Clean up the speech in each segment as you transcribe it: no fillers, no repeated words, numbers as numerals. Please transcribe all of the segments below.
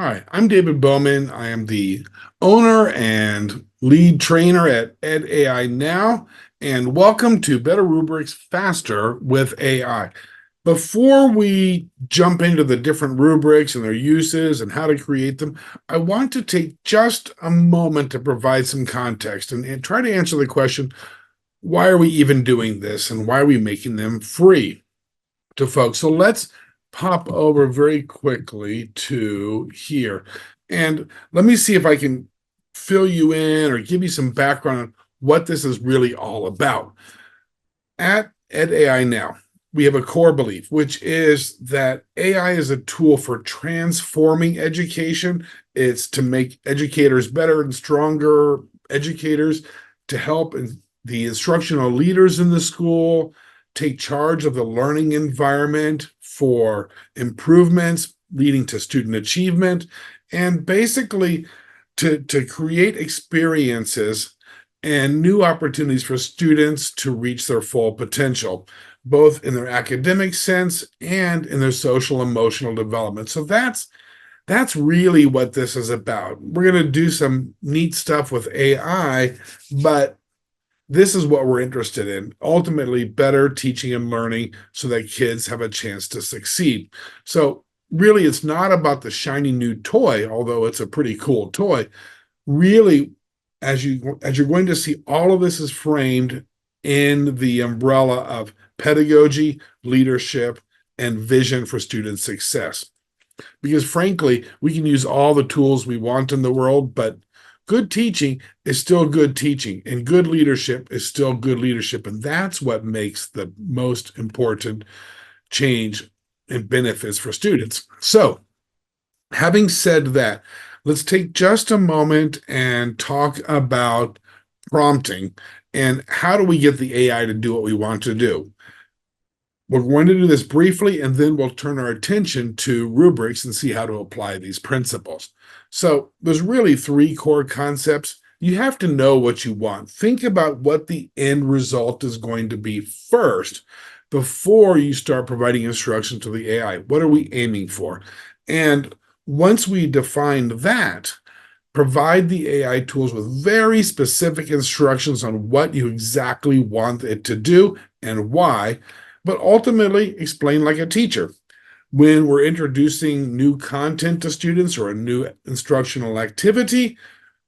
Hi, I'm David Bowman. I am the owner and lead trainer at EdAI Now, and welcome to Better Rubrics Faster with AI. Before we jump into the different rubrics and their uses and how to create them, I want to take just a moment to provide some context and try to answer the question, why are we even doing this and why are we making them free to folks? So let's pop over very quickly to here. And let me see if I can fill you in or give you some background on what this is really all about. At EdAI Now, we have a core belief, which is that AI is a tool for transforming education. It's to make educators better and stronger educators, to help the instructional leaders in the school take charge of the learning environment for improvements leading to student achievement, and basically to create experiences and new opportunities for students to reach their full potential, both in their academic sense and in their social emotional development. So that's really what this is about. We're going to do some neat stuff with AI, but this is what we're interested in. Ultimately, better teaching and learning so that kids have a chance to succeed. So really, it's not about the shiny new toy, although it's a pretty cool toy. Really, as you're going to see, all of this is framed in the umbrella of pedagogy, leadership, and vision for student success. Because frankly, we can use all the tools we want in the world, but good teaching is still good teaching, and good leadership is still good leadership. And that's what makes the most important change and benefits for students. So, having said that, let's take just a moment and talk about prompting and how do we get the AI to do what we want to do. We're going to do this briefly, and then we'll turn our attention to rubrics and see how to apply these principles. So there's really three core concepts. You have to know what you want. Think about what the end result is going to be first before you start providing instruction to the AI. What are we aiming for? And once we define that, provide the AI tools with very specific instructions on what you exactly want it to do and why, but ultimately explain like a teacher. When we're introducing new content to students or a new instructional activity,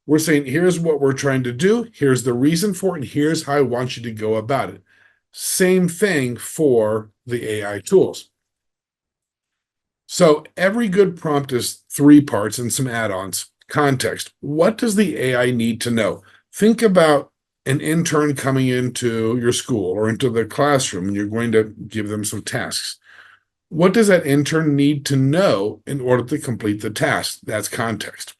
we're saying, here's what we're trying to do, here's the reason for it, and here's how I want you to go about it. Same thing for the AI tools. So every good prompt is three parts and some add-ons. Context. What does the AI need to know? Think about an intern coming into your school or into the classroom, and you're going to give them some tasks. What does that intern need to know in order to complete the task? That's context.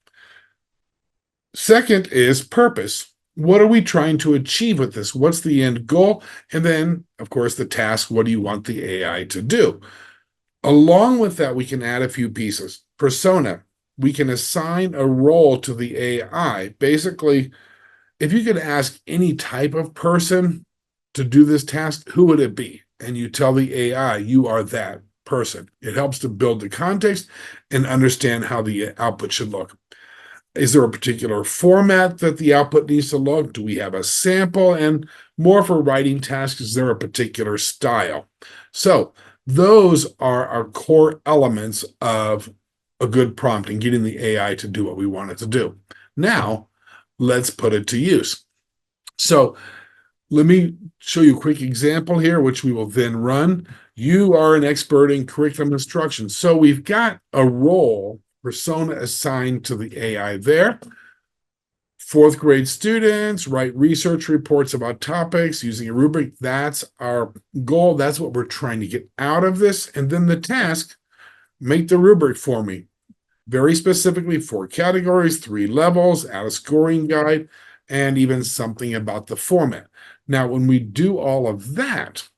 Second is purpose. What are we trying to achieve with this? What's the end goal? And then, of course, the task. What do you want the AI to do? Along with that, we can add a few pieces. Persona. We can assign a role to the AI. Basically, if you could ask any type of person to do this task, who would it be? And you tell the AI, you are that person. It helps to build the context and understand how the output should look. Is there a particular format that the output needs to look? Do we have a sample? And more for writing tasks, is there a particular style? So those are our core elements of a good prompt and getting the AI to do what we want it to do. Now, let's put it to use. So let me show you a quick example here, which we will then run. You are an expert in curriculum instruction. So we've got a role persona assigned to the AI there. Fourth grade students write research reports about topics using a rubric. That's our goal. That's what we're trying to get out of this. And then the task, make the rubric for me. Very specifically, 4 categories, 3 levels, add a scoring guide, and even something about the format. Now, when we do all of that,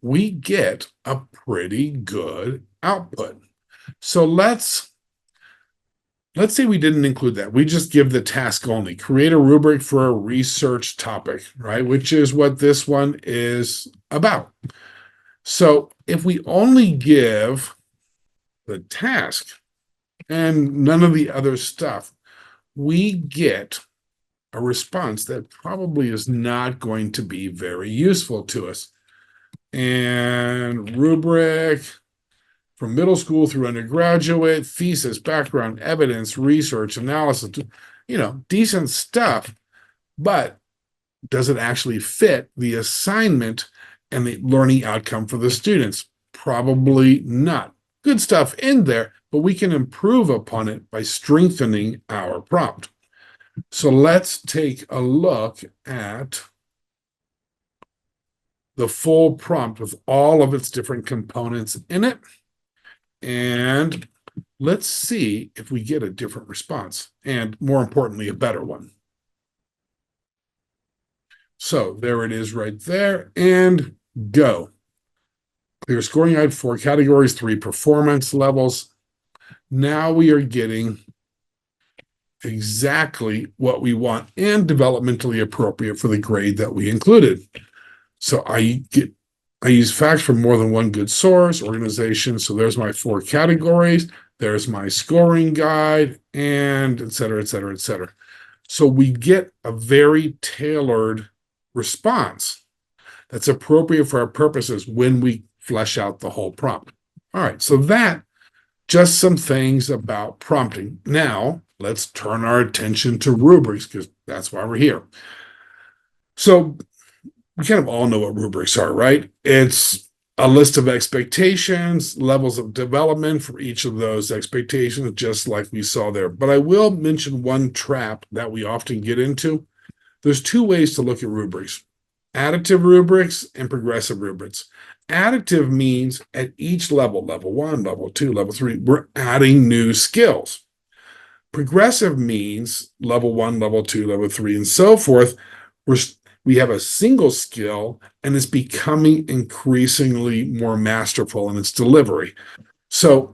we get a pretty good output. So let's say we didn't include that. We just give the task only. Create a rubric for a research topic, right? Which is what this one is about. So if we only give the task, and none of the other stuff, we get a response that probably is not going to be very useful to us. And rubric from middle school through undergraduate, thesis, background, evidence, research, analysis, decent stuff, but does it actually fit the assignment and the learning outcome for the students? Probably not. Good stuff in there, but we can improve upon it by strengthening our prompt. So let's take a look at the full prompt with all of its different components in it. And let's see if we get a different response, and more importantly, a better one. So there it is right there, and go. Clear scoring. I had 4 categories, 3 performance levels. Now we are getting exactly what we want and developmentally appropriate for the grade that we included. So I use facts from more than one good source, organization. So there's my 4 categories. There's my scoring guide, and et cetera, et cetera, et cetera. So we get a very tailored response that's appropriate for our purposes when we flesh out the whole prompt. All right, so that, just some things about prompting. Now, let's turn our attention to rubrics, because that's why we're here. So we kind of all know what rubrics are, right? It's a list of expectations, levels of development for each of those expectations, just like we saw there. But I will mention one trap that we often get into. There's 2 ways to look at rubrics: additive rubrics and progressive rubrics. Additive means at each level 1, level 2, level 3, we're adding new skills. Progressive means level 1, level 2, level 3, and so forth. We have a single skill and it's becoming increasingly more masterful in its delivery. So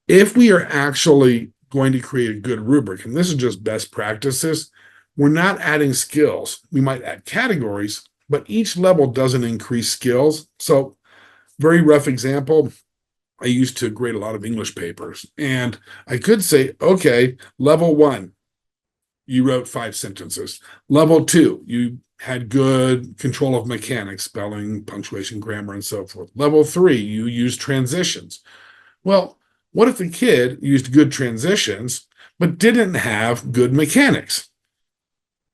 if we are actually going to create a good rubric, and this is just best practices, we're not adding skills. We might add categories, but each level doesn't increase skills. So very rough example, I used to grade a lot of English papers, and I could say, okay, level 1, you wrote 5 sentences. Level 2, you had good control of mechanics, spelling, punctuation, grammar, and so forth. Level 3, you used transitions. Well, what if the kid used good transitions, but didn't have good mechanics?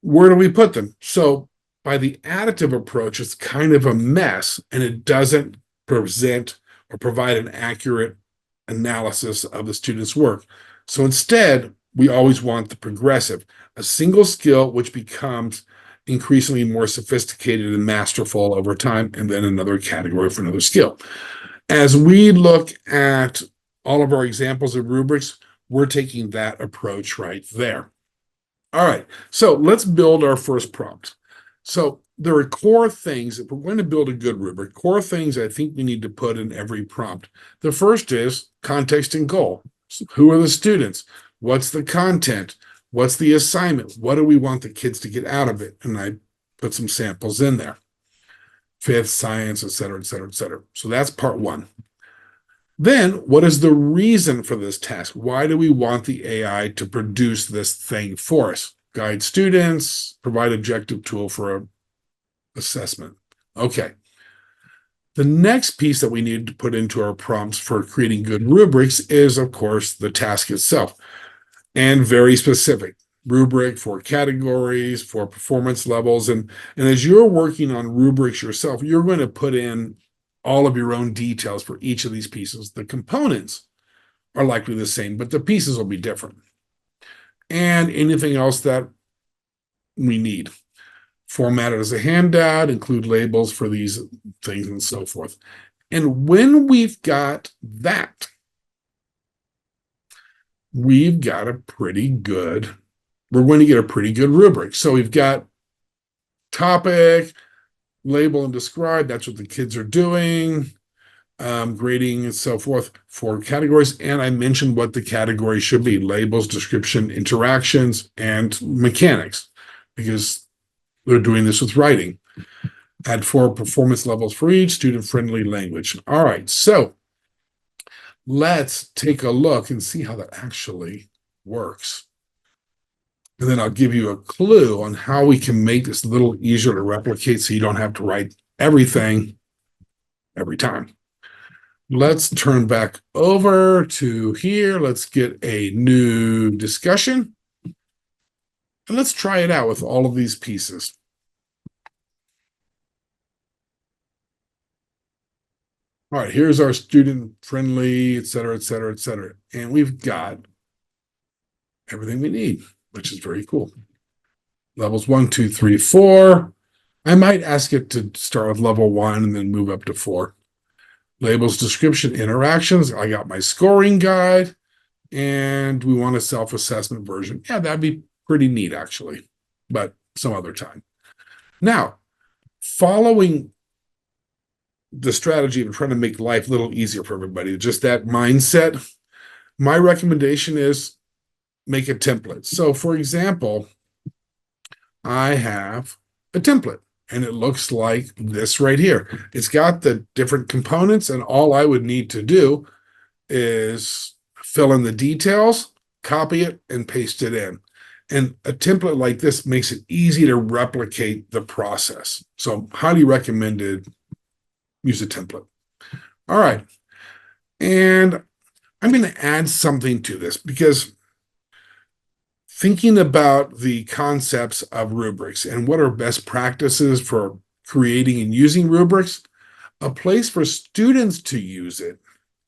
Where do we put them? So by the additive approach, it's kind of a mess, and it doesn't present or provide an accurate analysis of the student's work. So instead, we always want the progressive, a single skill which becomes increasingly more sophisticated and masterful over time, and then another category for another skill. As we look at all of our examples of rubrics, we're taking that approach right there. All right, so let's build our first prompt. So there are core things, if we're going to build a good rubric, core things I think we need to put in every prompt. The first is context and goal. So who are the students? What's the content? What's the assignment? What do we want the kids to get out of it? And I put some samples in there. Fifth, science, et cetera, et cetera, et cetera. So that's part 1. Then, what is the reason for this task? Why do we want the AI to produce this thing for us? Guide students, provide objective tool for assessment. Okay. The next piece that we need to put into our prompts for creating good rubrics is, of course, the task itself, and very specific. Rubric, 4 categories, 4 performance levels. And as you're working on rubrics yourself, you're going to put in all of your own details for each of these pieces. The components are likely the same, but the pieces will be different. And anything else that we need. Format it as a handout, include labels for these things, and so forth. And when we've got that, we're going to get a pretty good rubric. So we've got topic, label, and describe. That's what the kids are doing. Grading, and so forth, 4 categories. And I mentioned what the categories should be: labels, description, interactions, and mechanics, because they're doing this with writing. Add 4 performance levels for each, student-friendly language. All right, so let's take a look and see how that actually works. And then I'll give you a clue on how we can make this a little easier to replicate so you don't have to write everything every time. Let's turn back over to here. Let's get a new discussion. And let's try it out with all of these pieces. All right, here's our student-friendly, et cetera, et cetera, et cetera. And we've got everything we need, which is very cool. Levels 1, 2, 3, 4. I might ask it to start with level 1 and then move up to 4. Labels, description, interactions. I got my scoring guide, and we want a self-assessment version. Yeah, that'd be pretty neat, actually, but some other time. Now, following the strategy of trying to make life a little easier for everybody, just that mindset, my recommendation is make a template. So, for example, I have a template, and it looks like this right here. It's got the different components, and all I would need to do is fill in the details, copy it, and paste it in. And a template like this makes it easy to replicate the process. So highly recommended, use a template. All right. And I'm going to add something to this because thinking about the concepts of rubrics and what are best practices for creating and using rubrics, a place for students to use it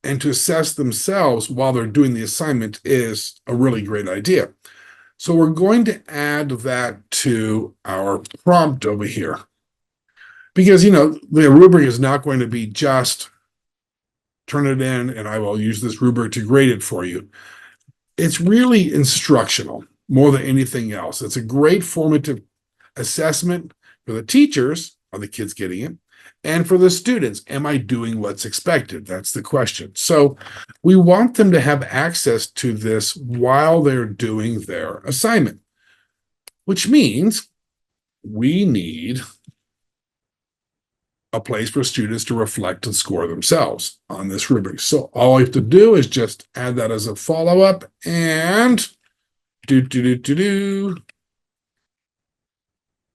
and to assess themselves while they're doing the assignment is a really great idea. So we're going to add that to our prompt over here. Because, the rubric is not going to be just turn it in and I will use this rubric to grade it for you. It's really instructional more than anything else. It's a great formative assessment for the teachers. Are the kids getting it? And for the students, am I doing what's expected? That's the question. So we want them to have access to this while they're doing their assignment, which means we need a place for students to reflect and score themselves on this rubric. So all I have to do is just add that as a follow-up and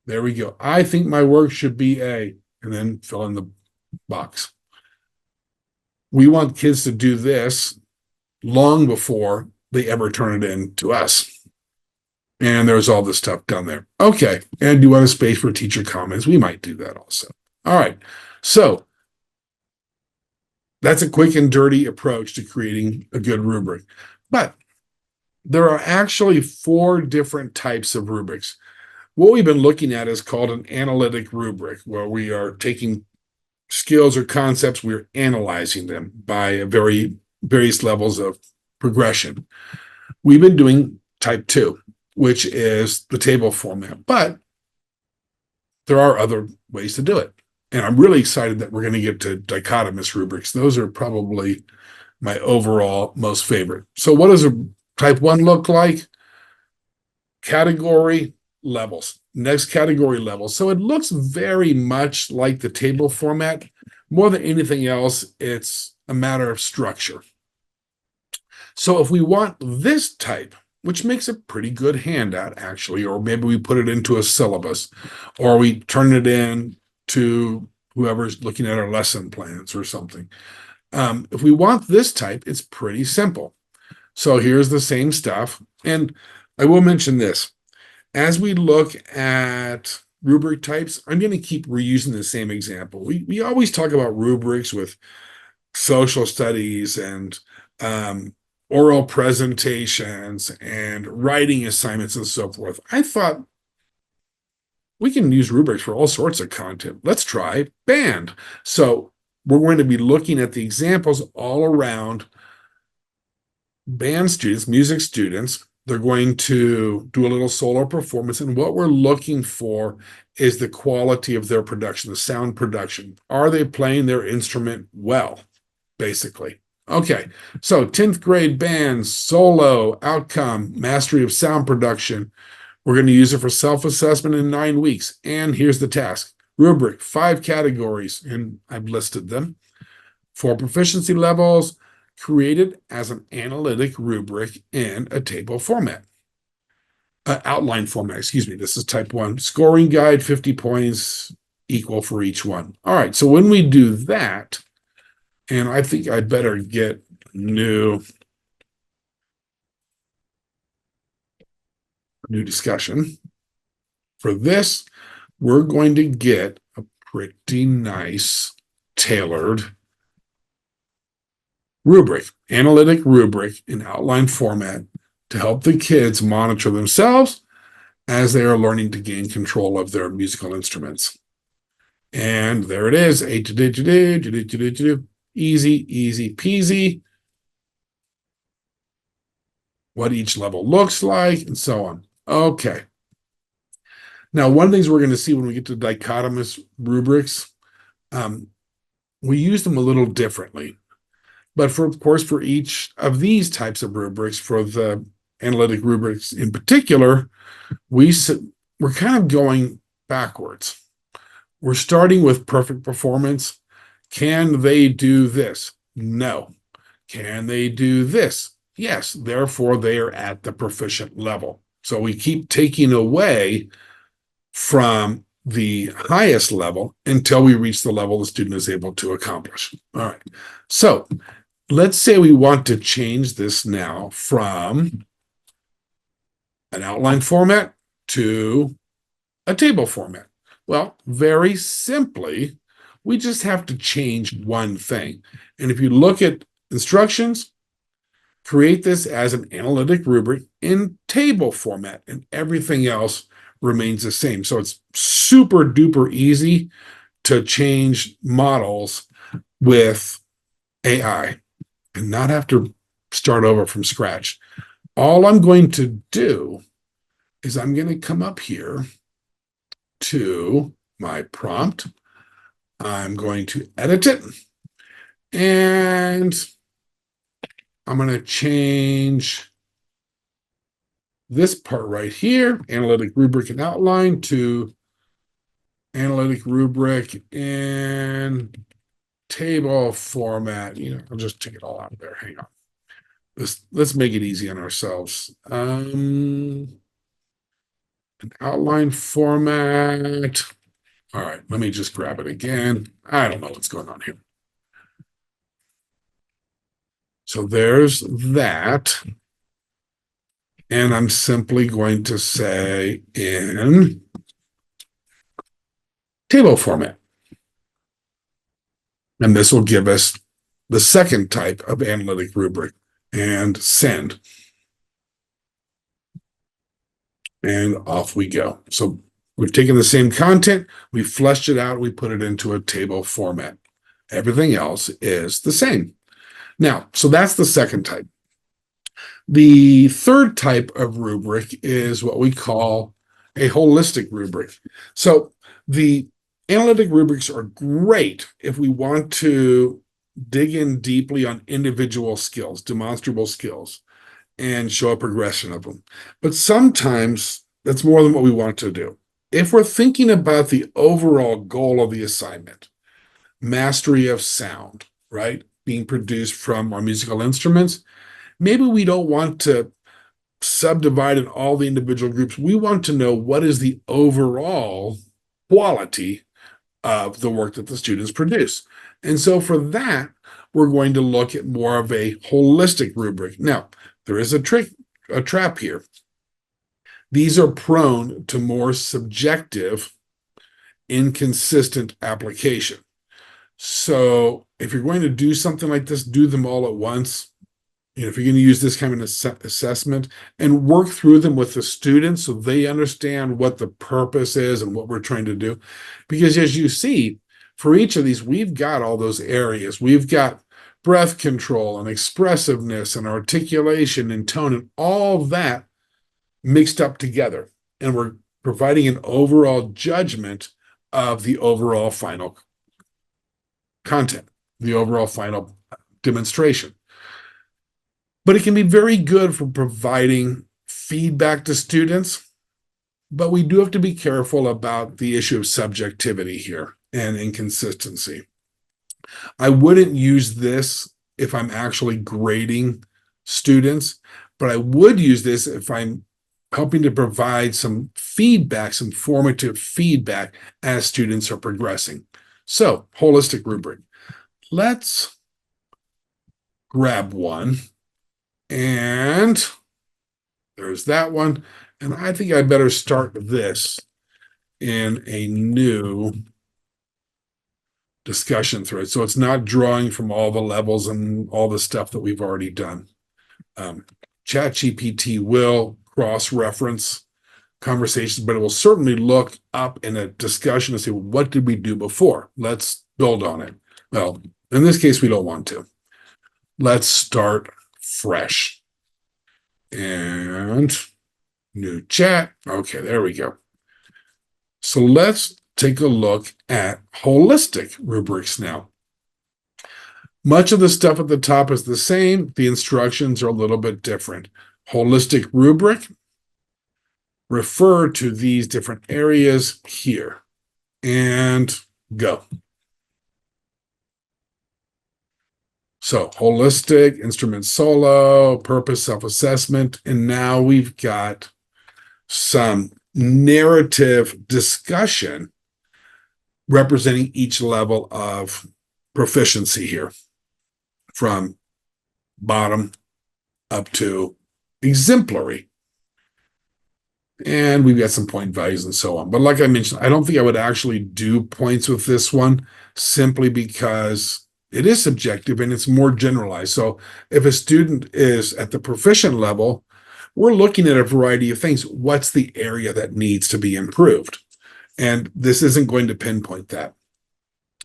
there we go. I think my work should be A, and then fill in the box. We want kids to do this long before they ever turn it in to us. And there's all this stuff down there. Okay, and do you want a space for teacher comments? We might do that also. All right, so that's a quick and dirty approach to creating a good rubric. But there are actually 4 different types of rubrics. What we've been looking at is called an analytic rubric, where we are taking skills or concepts, we're analyzing them by various levels of progression. We've been doing type 2, which is the table format, but there are other ways to do it. And I'm really excited that we're going to get to dichotomous rubrics. Those are probably my overall most favorite. So what does a type 1 look like? Category, levels. Next category, levels. So it looks very much like the table format. More than anything else, it's a matter of structure. So if we want this type, which makes a pretty good handout, actually, or maybe we put it into a syllabus, or we turn it in to whoever's looking at our lesson plans or something. If we want this type, it's pretty simple. So here's the same stuff. And I will mention this. As we look at rubric types, I'm going to keep reusing the same example. We always talk about rubrics with social studies and oral presentations and writing assignments and so forth. I thought we can use rubrics for all sorts of content. Let's try band. So we're going to be looking at the examples all around band students, music students. They're going to do a little solo performance, and what we're looking for is the quality of their production, the sound production. Are they playing their instrument well, basically? Okay, so 10th grade band, solo, outcome, mastery of sound production. We're going to use it for self-assessment in 9 weeks. And here's the task. Rubric, 5 categories, and I've listed them. 4 proficiency levels, created as an analytic rubric in a table format. Outline format, excuse me. This is type 1. Scoring guide, 50 points, equal for each one. All right, so when we do that, and I think I better get new discussion. For this, we're going to get a pretty nice tailored rubric, analytic rubric in outline format to help the kids monitor themselves as they are learning to gain control of their musical instruments. And there it is, easy, easy peasy, what each level looks like, and so on. Okay. Now, one of the things we're going to see when we get to dichotomous rubrics, we use them a little differently. But of course, for each of these types of rubrics, for the analytic rubrics in particular, we're kind of going backwards. We're starting with perfect performance. Can they do this? No. Can they do this? Yes. Therefore, they are at the proficient level. So we keep taking away from the highest level until we reach the level the student is able to accomplish. All right. So let's say we want to change this now from an outline format to a table format. Well, very simply, we just have to change one thing. And if you look at instructions, create this as an analytic rubric in table format, and everything else remains the same. So it's super duper easy to change models with AI and not have to start over from scratch. All I'm going to do is I'm going to come up here to my prompt. I'm going to edit it, and I'm going to change this part right here, analytic rubric and outline, to analytic rubric in table format. I'll just take it all out of there. Hang on. Let's make it easy on ourselves. An outline format. All right, let me just grab it again. I don't know what's going on here. So there's that. And I'm simply going to say in table format. And this will give us the second type of analytic rubric, and send. And off we go. So we've taken the same content, we fleshed it out, we put it into a table format. Everything else is the same. Now, so that's the second type. The third type of rubric is what we call a holistic rubric. So the analytic rubrics are great if we want to dig in deeply on individual skills, demonstrable skills, and show a progression of them. But sometimes that's more than what we want to do. If we're thinking about the overall goal of the assignment, mastery of sound, right, being produced from our musical instruments, maybe we don't want to subdivide in all the individual groups. We want to know what is the overall quality of the work that the students produce. And so for that, we're going to look at more of a holistic rubric. Now, there is a trap here. These are prone to more subjective, inconsistent application. So if you're going to do something like this, do them all at once. If you're going to use this kind of assessment, and work through them with the students so they understand what the purpose is and what we're trying to do. Because as you see, for each of these, we've got all those areas. We've got breath control and expressiveness and articulation and tone and all that mixed up together. And we're providing an overall judgment of the overall final content, the overall final demonstration. But it can be very good for providing feedback to students. But we do have to be careful about the issue of subjectivity here and inconsistency. I wouldn't use this if I'm actually grading students, but I would use this if I'm helping to provide some feedback, some formative feedback as students are progressing. So, holistic rubric. Let's grab one, and there's that one. And I think I better start this in a new discussion thread. So it's not drawing from all the levels and all the stuff that we've already done. ChatGPT will cross-reference conversations, but it will certainly look up in a discussion and say, what did we do before? Let's build on it. Well, in this case, we don't want to. Let's start fresh. And new chat. Okay, there we go. So let's take a look at holistic rubrics now. Much of the stuff at the top is the same. The instructions are a little bit different. Holistic rubric, refer to these different areas here, and go. So holistic, instrument solo, purpose, self-assessment, and now we've got some narrative discussion representing each level of proficiency here, from bottom up to exemplary. And we've got some point values and so on. But like I mentioned, I don't think I would actually do points with this one, simply because it is subjective and it's more generalized. So if a student is at the proficient level, we're looking at a variety of things. What's the area that needs to be improved? And this isn't going to pinpoint that,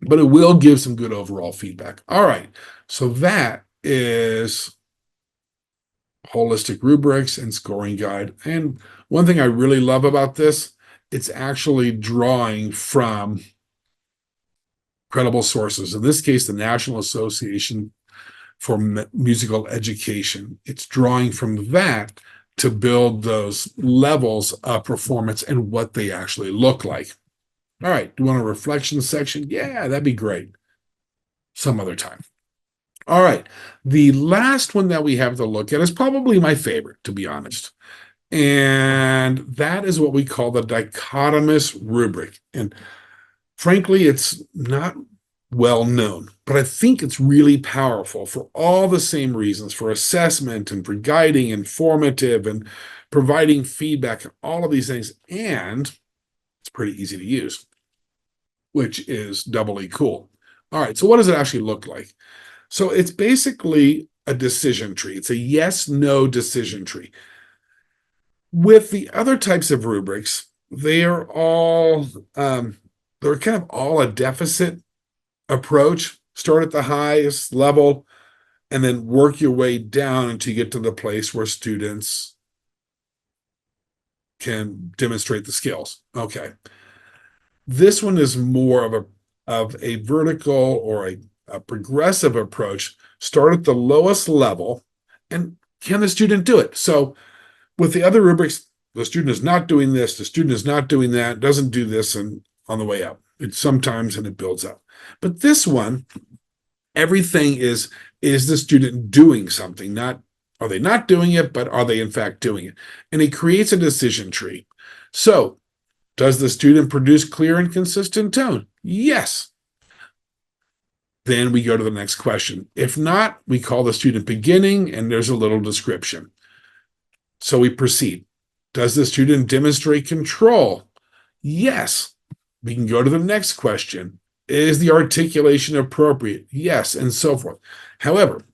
but it will give some good overall feedback. All right, so that is holistic rubrics and scoring guide. And one thing I really love about this, it's actually drawing from credible sources. In this case, the National Association for Musical Education. It's drawing from that to build those levels of performance and what they actually look like. All right, do you want a reflection section? Yeah, that'd be great. Some other time. All right, the last one that we have to look at is probably my favorite, to be honest. And that is what we call the dichotomous rubric. And frankly, it's not well known, but I think it's really powerful for all the same reasons, for assessment and for guiding and formative and providing feedback and all of these things. And it's pretty easy to use, which is doubly cool. All right, so what does it actually look like? So it's basically a decision tree. It's a yes-no decision tree. With the other types of rubrics, they are all, they're kind of all a deficit approach. Start at the highest level and then work your way down until you get to the place where students can demonstrate the skills. Okay. This one is more of a vertical or a progressive approach. Start at the lowest level, and can the student do it? So with the other rubrics, the student is not doing this, the student is not doing that, doesn't do this, and on the way up. It's sometimes, and it builds up. But this one, everything is the student doing something? Not, are they not doing it, but are they in fact doing it? And it creates a decision tree. So does the student produce clear and consistent tone? Yes. Then we go to the next question. If not, we call the student beginning, and there's a little description. So we proceed. Does the student demonstrate control? Yes. We can go to the next question. Is the articulation appropriate? Yes, and so forth. However,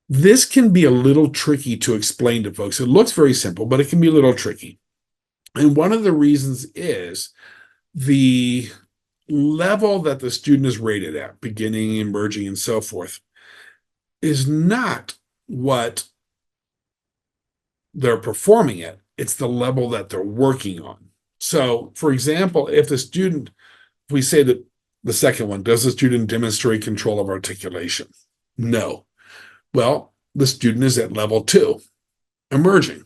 this can be a little tricky to explain to folks. It looks very simple, but it can be a little tricky. And one of the reasons is the level that the student is rated at, beginning, emerging, and so forth, is not what they're performing at. It's the level that they're working on. So, for example, if we say that the second one, does the student demonstrate control of articulation? No. Well, the student is at level 2, emerging.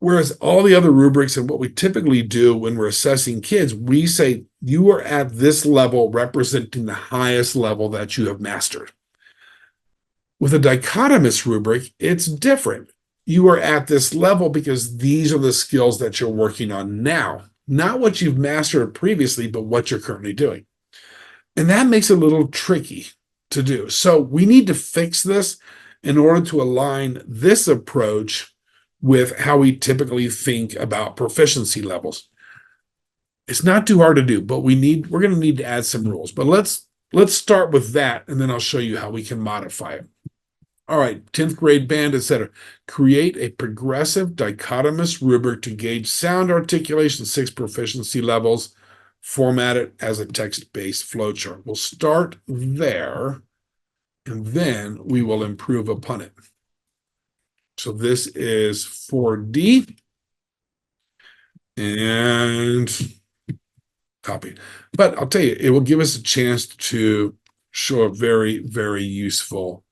Whereas all the other rubrics and what we typically do when we're assessing kids, we say You are at this level representing the highest level that you have mastered. With a dichotomous rubric, it's different. You are at this level because these are the skills that you're working on now, not what you've mastered previously, but what you're currently doing. And that makes it a little tricky to do. So we need to fix this in order to align this approach with how we typically think about proficiency levels. It's not too hard to do, but we're going to need to add some rules. But let's start with that, and then I'll show you how we can modify it. All right, 10th grade band, etc. Create a progressive dichotomous rubric to gauge sound articulation, 6 proficiency levels. Format it as a text-based flowchart. We'll start there, and then we will improve upon it. So this is 4D, and copy. But I'll tell you, it will give us a chance to show a very, very useful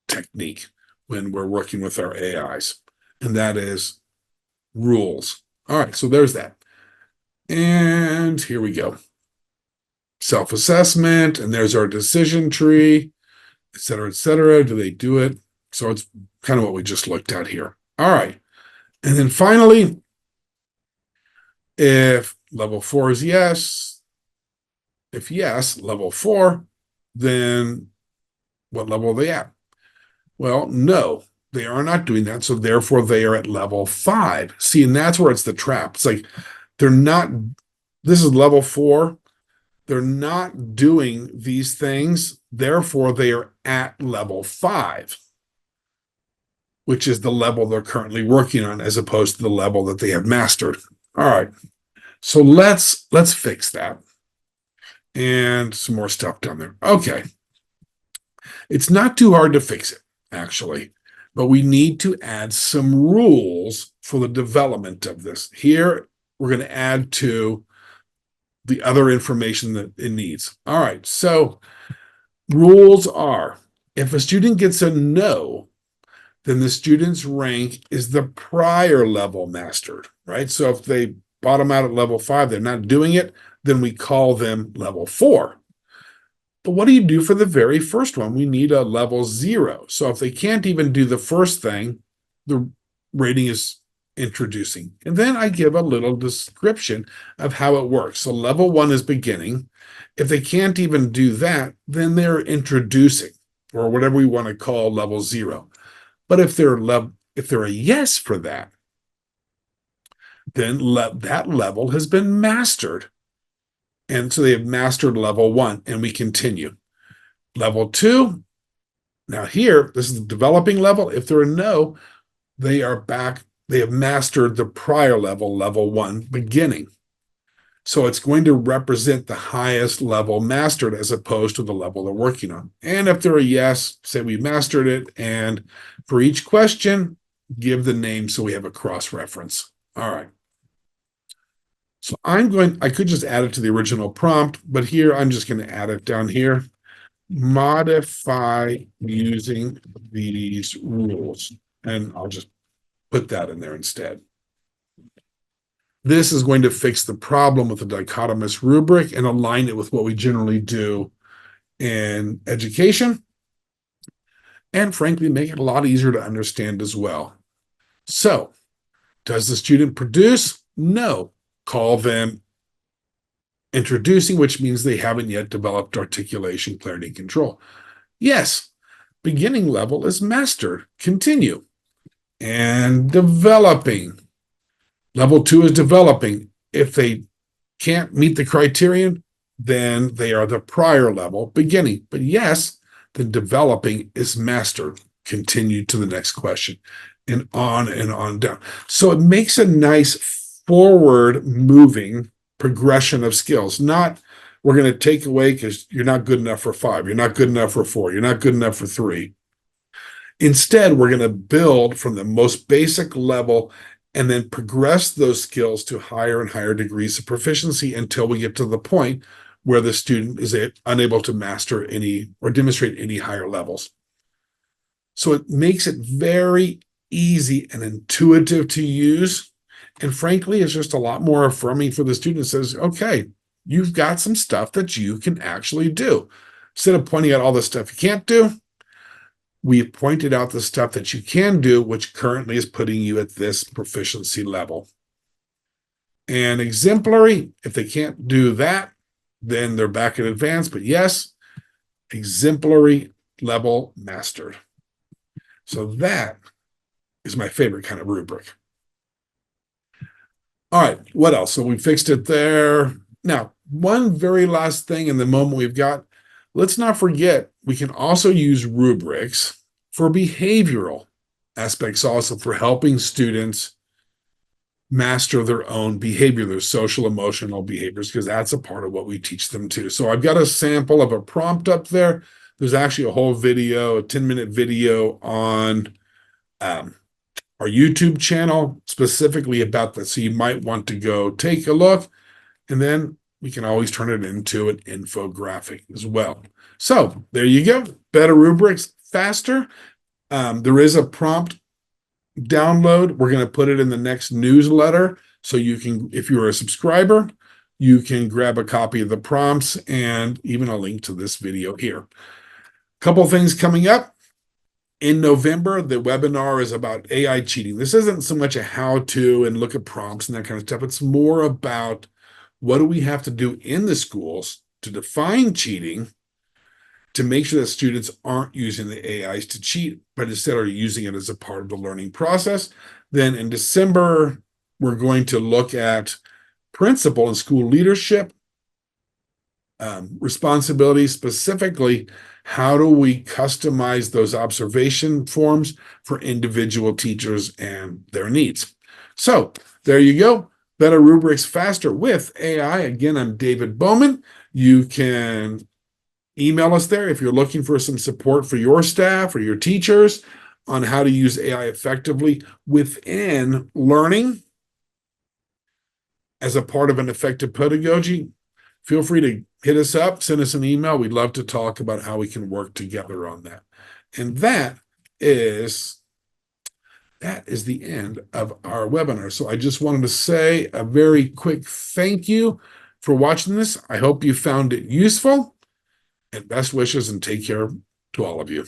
technique when we're working with our AIs, and that is rules. All right, so there's that. And here we go. Self-assessment, and there's our decision tree, et cetera, et cetera. Do they do it? So it's kind of what we just looked at here. All right. And then finally, if level 4 is yes, if yes, level 4, then what level are they at? Well, no, they are not doing that. So therefore they are at level 5. See, and that's where it's the trap. It's like they're not, this is level 4. They're not doing these things. Therefore, they are at level 5, which is the level they're currently working on, as opposed to the level that they have mastered. All right. So let's fix that. And some more stuff down there. Okay. It's not too hard to fix it, actually, but we need to add some rules for the development of this. Here, we're going to add to the other information that it needs. All right, so rules are, if a student gets a no, then the student's rank is the prior level mastered, right? So if they bottom out at level 5, they're not doing it, then we call them level 4. But what do you do for the very first one? We need a level 0. So if they can't even do the first thing, the rating is introducing. And then I give a little description of how it works. So level 1 is beginning. If they can't even do that, then they're introducing, or whatever we want to call level 0. But if they're a yes for that, then that level has been mastered. And so they have mastered level 1, and we continue. Level 2, now here, this is the developing level. If they're a no, they are back. They have mastered the prior level, level 1, beginning. So it's going to represent the highest level mastered as opposed to the level they're working on. And if they're a yes, say we mastered it. And for each question, give the name so we have a cross-reference. All right. So I could just add it to the original prompt, but here I'm just going to add it down here. Modify using these rules. And I'll just put that in there instead. This is going to fix the problem with the dichotomous rubric and align it with what we generally do in education. And frankly, make it a lot easier to understand as well. So, does the student produce? No. Call them introducing, which means they haven't yet developed articulation, clarity, and control. Yes, beginning level is mastered. Continue. And developing. Level 2 is developing. If they can't meet the criterion, then they are the prior level, beginning. But yes, the developing is mastered. Continue to the next question, and on down. So it makes a nice forward moving progression of skills. Not we're going to take away because you're not good enough for 5, you're not good enough for 4, you're not good enough for 3. Instead, we're going to build from the most basic level and then progress those skills to higher and higher degrees of proficiency until we get to the point where the student is unable to master any or demonstrate any higher levels. So it makes it very easy and intuitive to use. And frankly, it's just a lot more affirming for the student. It says, okay, you've got some stuff that you can actually do. Instead of pointing out all the stuff you can't do, we pointed out the stuff that you can do, which currently is putting you at this proficiency level. And exemplary, if they can't do that, then they're back in advanced. But yes, exemplary level mastered. So that is my favorite kind of rubric. All right, what else? So we fixed it there. Now, one very last thing in the moment we've got, let's not forget, we can also use rubrics for behavioral aspects, also for helping students master their own behavior, their social emotional behaviors, because that's a part of what we teach them too. So I've got a sample of a prompt up there. There's actually a whole video, a 10-minute video on our YouTube channel specifically about this. So you might want to go take a look, and then we can always turn it into an infographic as well. So there you go. Better rubrics, faster. There is a prompt download. We're going to put it in the next newsletter. So you can, if you're a subscriber, you can grab a copy of the prompts and even a link to this video here. A couple things coming up. In November, the webinar is about AI cheating. This isn't so much a how-to and look at prompts and that kind of stuff. It's more about what do we have to do in the schools to define cheating, to make sure that students aren't using the AIs to cheat, but instead are using it as a part of the learning process. Then in December, we're going to look at principal and school leadership responsibilities, specifically how do we customize those observation forms for individual teachers and their needs. So there you go. Better rubrics faster with AI. Again, I'm David Bowman. You can email us there if you're looking for some support for your staff or your teachers on how to use AI effectively within learning as a part of an effective pedagogy. Feel free to hit us up, send us an email. We'd love to talk about how we can work together on that. And that is the end of our webinar. So I just wanted to say a very quick thank you for watching this. I hope you found it useful, and best wishes and take care to all of you.